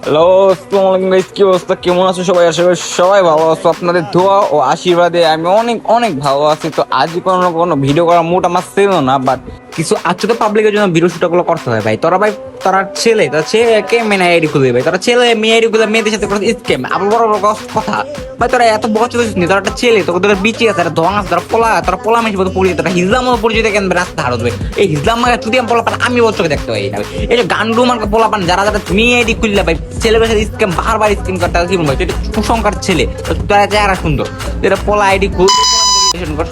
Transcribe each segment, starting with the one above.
Hello, আসসালামু আলাইকুম guys, কি অবস্থা? কেমন আছো সবাই? আশা করি সবাই ভালো আছো। আপনাদের দোয়া ও আশীর্বাদে আমি অনেক অনেক ভালো আছি। তো আজ কোনো ভিডিও করার মুড আমার ছিল না, বাট কিছু আজকে তো পাবলিকের জন্য ভিডিও শুট গুলো করতে হয় ভাই। তোরা ভাই, তারা ছেলে, তারা ছেলেকে মেনে আইডি খুলবে ভাই। তারা ছেলে মেয়ে আইডি খুলে মেয়েদের সাথে করে স্ক্যাম, আবার বড় বড় কথা ভাই। তোরা এত বছর নি, তোরা একটা ছেলে, তোদের বিচি আছে, তারা ধং আছে, তারা পোলা মেশি মতো পরিচিত, তারা হিজলাম মতো পরিচিত, কেন রাস্তা হারত ভাই। এই হিজলাম মানে তুই পোলা পান আমি বছরকে দেখতে পাই না ভাই। এই যে গান্ডু মার্কা পোলা পান যারা যারা মেয়ে আইডি খুললে ভাই, ছেলেদের সাথে স্ক্যাম বারবার স্ক্যাম করতে কি বলবো, এটা কুসংস্কার ছেলে। তারা চেহারা সুন্দর, যেটা পোলা আইডি খুল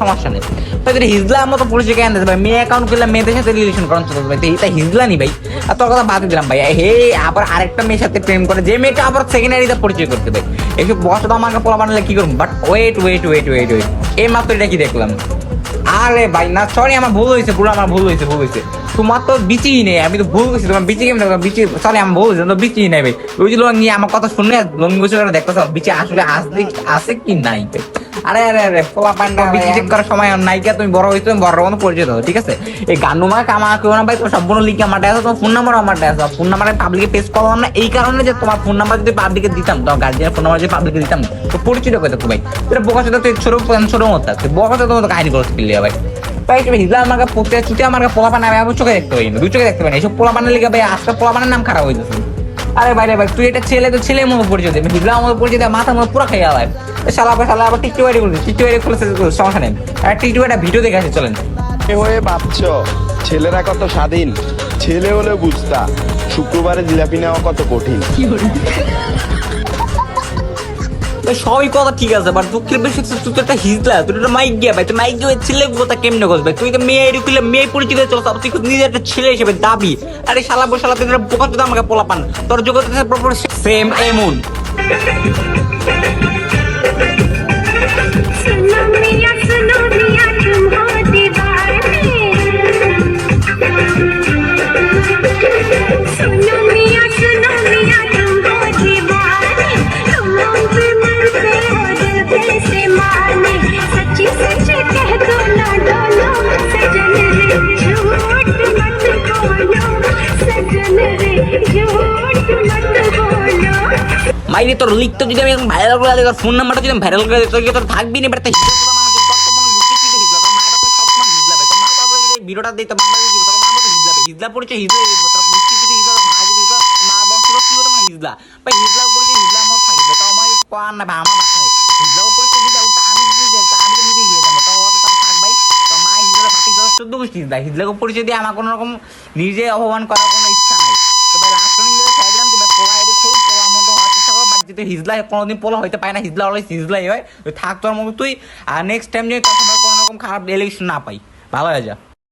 সমস্যা নেই ভাই। হিজলা মতো পরিচয় কেন দিতে ভাই? মেয়ে অ্যাকাউন্ট করলে মেয়েদের সাথে রিলেশন করেন চলতে ভাই, এটা হিজলা নি ভাই। আর তোর কথা বাদ দিলাম ভাই, হে আবার আরেকটা মেয়ের সাথে প্রেম করে, যে মেয়েটা আবার সেকেন্ডারিতে পরিচয় করতে ভাই। এইসব বছর আমাকে পোলা বানালে কি করবো? But wait wait wait wait wait এই মাত্র এটা কি দেখলাম? আরে ভাই না, সরি, আমার ভুল হয়েছে, পুরো আমার ভুল হয়েছে। তোমার তো বিচি নেই, আমি তো ভুল করছি। তোমার বিচি কেমন বিচি? সরি, আমার ভুল হয়েছে, তো বিচি নেই ভাই। ওই যে নিয়ে আমার কথা শুনে লঙ্গি বসে দেখতেছ বিচি আসলে আছে কি নাই ভাই। আরে আরে আরে পোলা পান্ডা বিচি চেক করার সময় নাইকা, তুমি বড় হইছো, তুমি বড় মতো পরিচয় দাও, ঠিক আছে? এই গানুমা কামা কেউ না ভাই, তোমার সম্পূর্ণ লিঙ্ক আমার আছে, তোমার ফোন নাম্বার আমার আছে। ফোন নাম্বার পাবলিকে পেশ করলাম না এই কারণে যে তোমার ফোন নাম্বার যদি পাবলিকে দিতাম, তোমার গার্জিয়ান ফোন নাম্বার যদি পাবলিকে দিতাম, তো পরিচয় করে দেখো ভাই। তোর বোকা সাথে তুই ছোট মতো আছে, বোকা সাথে তোমার কাহিনী করতে পারলি ভাই। ভাই তুমি হিজলা আমাকে পড়তে চুটি আমাকে পোলা পান, আমি চোখে দেখতে পাই না, দুই চোখে দেখতে পাই না। এইসব পোলা পানের লিখে ভাই আজকে পোলা পানের নাম খারাপ হয়ে যাচ্ছে। আরে ভাই রে ভাই, তুই এটা ছেলে, তো ছেলের মতো পরিচয় দেবে, হিজলা মতো পরিচয় দেয়, মাথার মতো পুরো খেয়ে আলায়। শালা আবার টিকটক আইডি করছে, টিকটক আইডি খুলেছে, সমস্যা নেই। আর টিকটক একটা ভিডিও দেখে আসে, চলেন। হয়ে ভাবছ ছেলেরা কত স্বাধীন, ছেলে হলে বুঝতা শুক্রবারে জিলাপি নেওয়া কত কঠিন। সবই কথা ঠিক আছে, বাট দুঃখের বিষয় তুই তো একটা হিজলা, তুই একটা মাইক গিয়া ভাই। তুই মাইক গিয়ে ছেলে কথা কেমনে করবে? তুই তো মেয়ে এডি করলে মেয়ে পরিচিত চল, তুই নিজের একটা ছেলে হিসেবে দাবি। আরে শালা বসালা তুই বোকা যদি আমাকে পোলা পান, তোর যোগ্যতা সেম এমন। মাইরে তোর লিখতে যদি আমি ভাইরাল করে দিই, ফোন নাম্বারটা যদি ভাইরাল করে দিই, তোর থাকবি না। ভিডিওটা দিই তো হিজলা পরিচয়, মা বংশ কি হতো মানে হিজলা ভাই। হিজলা পরিচয় হিজলা আমার থাকবে, তো আমার কোয়ার না ভাই, আমার বাসা নেই। হিজলা পরিচয় যদি আমি যদি আমি তো নিজে গিয়ে যাবো, তো থাক ভাই। তো মা হিজলা বাকি 14 গোষ্ঠী হিজলা, হিজলাকে পরিচয় দিয়ে আমার কোনো রকম নিজে অপমান করার কোনো ইচ্ছা নাই। তো ভাই লাস্ট ছেড়ে দিলাম, তো পোলা আইডি খুব পোলা মতো হওয়ার চেষ্টা করো। বাট যদি হিজলা কোনোদিন পোলা হইতে পারে না, হিজলা অলওয়েজ হিজলাই হয়। থাক তোর মতো তুই, আর নেক্সট টাইম যদি তোর কোনো রকম খারাপ এলিগেশন না পাই, ভালো হয়ে যা।